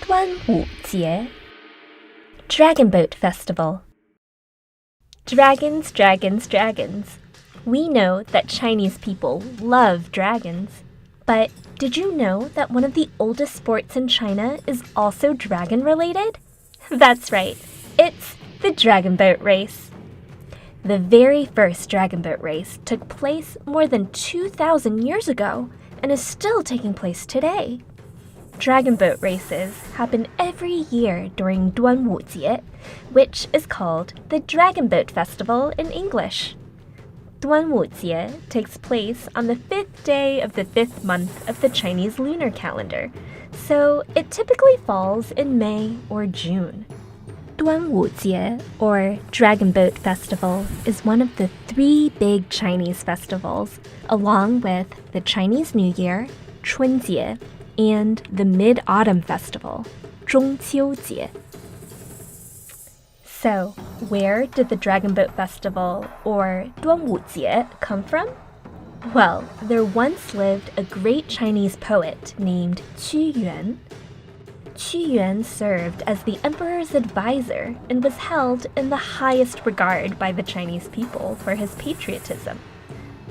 端午节 Dragon Boat Festival. Dragons, dragons, dragons. We know that Chinese people love dragons. But did you know that one of the oldest sports in China is also dragon-related? That's right, it's the Dragon Boat Race. The very first Dragon Boat Race took place more than 2,000 years ago and is still taking place today. Dragon boat races happen every year during 端午节, which is called the Dragon Boat Festival in English. 端午节 takes place on the 5th day of the 5th month of the Chinese lunar calendar, so it typically falls in May or June. 端午节, or Dragon Boat Festival, is one of the 3 big Chinese festivals, along with the Chinese New Year, 春节, and the Mid-Autumn Festival, 中秋节. So, where did the Dragon Boat Festival, or 端午节, come from? Well, there once lived a great Chinese poet named Qu Yuan. Qu Yuan served as the emperor's advisor and was held in the highest regard by the Chinese people for his patriotism.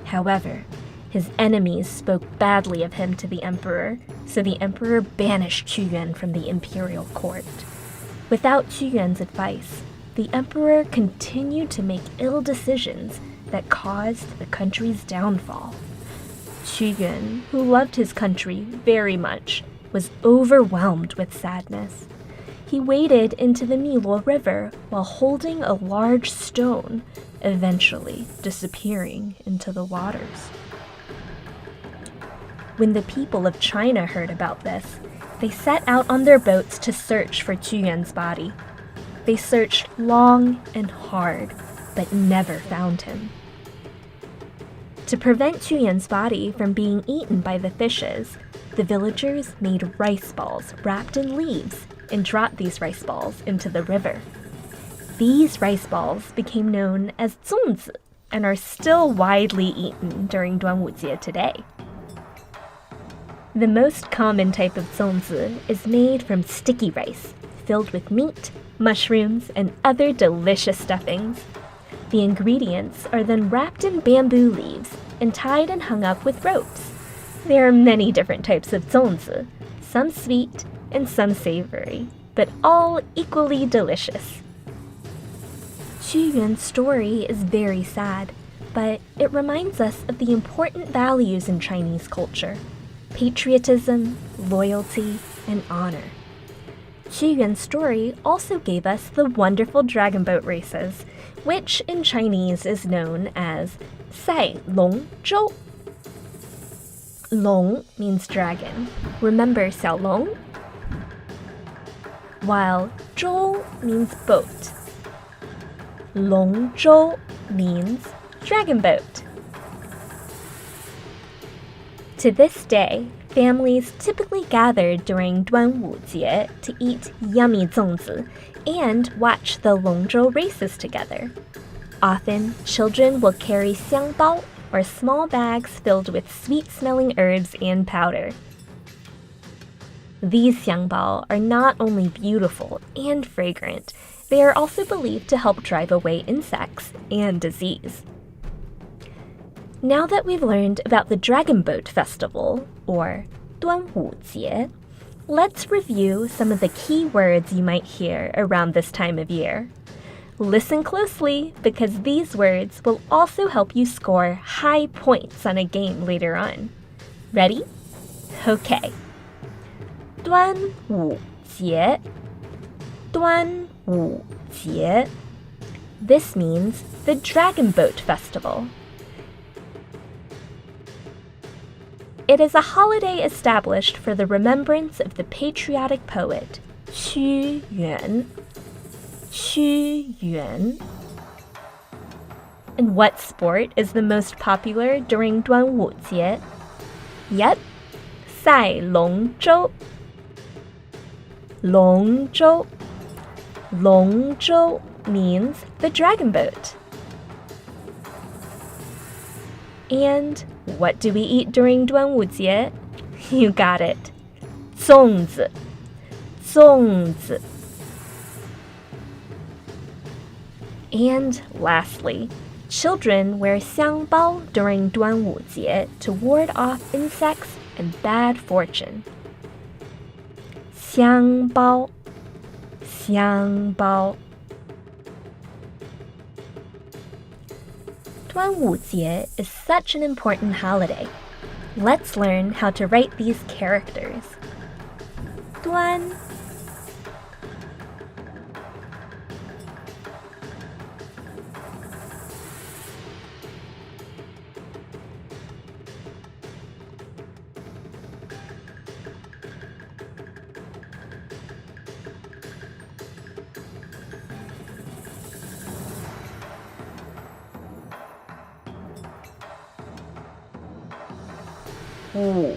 However, his enemies spoke badly of him to the emperor, so the emperor banished Qu Yuan from the imperial court. Without Qu Yuan's advice, the emperor continued to make ill decisions that caused the country's downfall. Qu Yuan, who loved his country very much, was overwhelmed with sadness. He waded into the Miluo River while holding a large stone, eventually disappearing into the waters. When the people of China heard about this, they set out on their boats to search for Qu Yuan's body. They searched long and hard, but never found him. To prevent Qu Yuan's body from being eaten by the fishes, the villagers made rice balls wrapped in leaves and dropped these rice balls into the river. These rice balls became known as 粽子 and are still widely eaten during 端午节 today. The most common type of 粽子 is made from sticky rice, filled with meat, mushrooms, and other delicious stuffings. The ingredients are then wrapped in bamboo leaves and tied and hung up with ropes. There are many different types of 粽子, some sweet and some savory, but all equally delicious. Qu Yuan's story is very sad, but it reminds us of the important values in Chinese culture: patriotism, loyalty, and honor. Qu Yuan's story also gave us the wonderful dragon boat races, which in Chinese is known as 赛龙舟. Long means dragon. Remember 小龙? While 舟 means boat. 龙舟 means dragon boat. To this day, families typically gather during 端午节 to eat yummy 粽子 and watch the 龙舟 races together. Often, children will carry 香包, or small bags filled with sweet-smelling herbs and powder. These 香包 are not only beautiful and fragrant, they are also believed to help drive away insects and disease. Now that we've learned about the Dragon Boat Festival, or 端午节, let's review some of the key words you might hear around this time of year. Listen closely, because these words will also help you score high points on a game later on. Ready? Okay. 端午节, 端午节. This means the Dragon Boat Festival. It is a holiday established for the remembrance of the patriotic poet Qu Yuan. Qu Yuan. And what sport is the most popular during 端午节? Yep, 赛龙舟. 龙舟. 龙舟 means the dragon boat. And what do we eat during 端午节? You got it. 粽子.粽子. And lastly, children wear 香包 during 端午节 to ward off insects and bad fortune. 香包,香包. 端午节 is such an important holiday. Let's learn how to write these characters. 端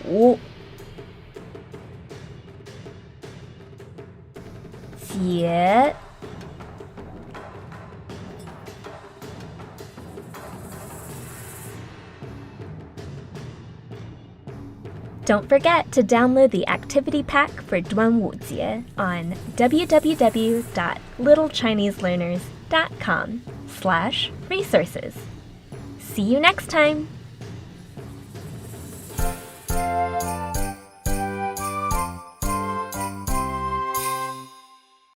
午 节 Don't forget to download the activity pack for 端午节 on www.littlechineselearners.com/resources. See you next time!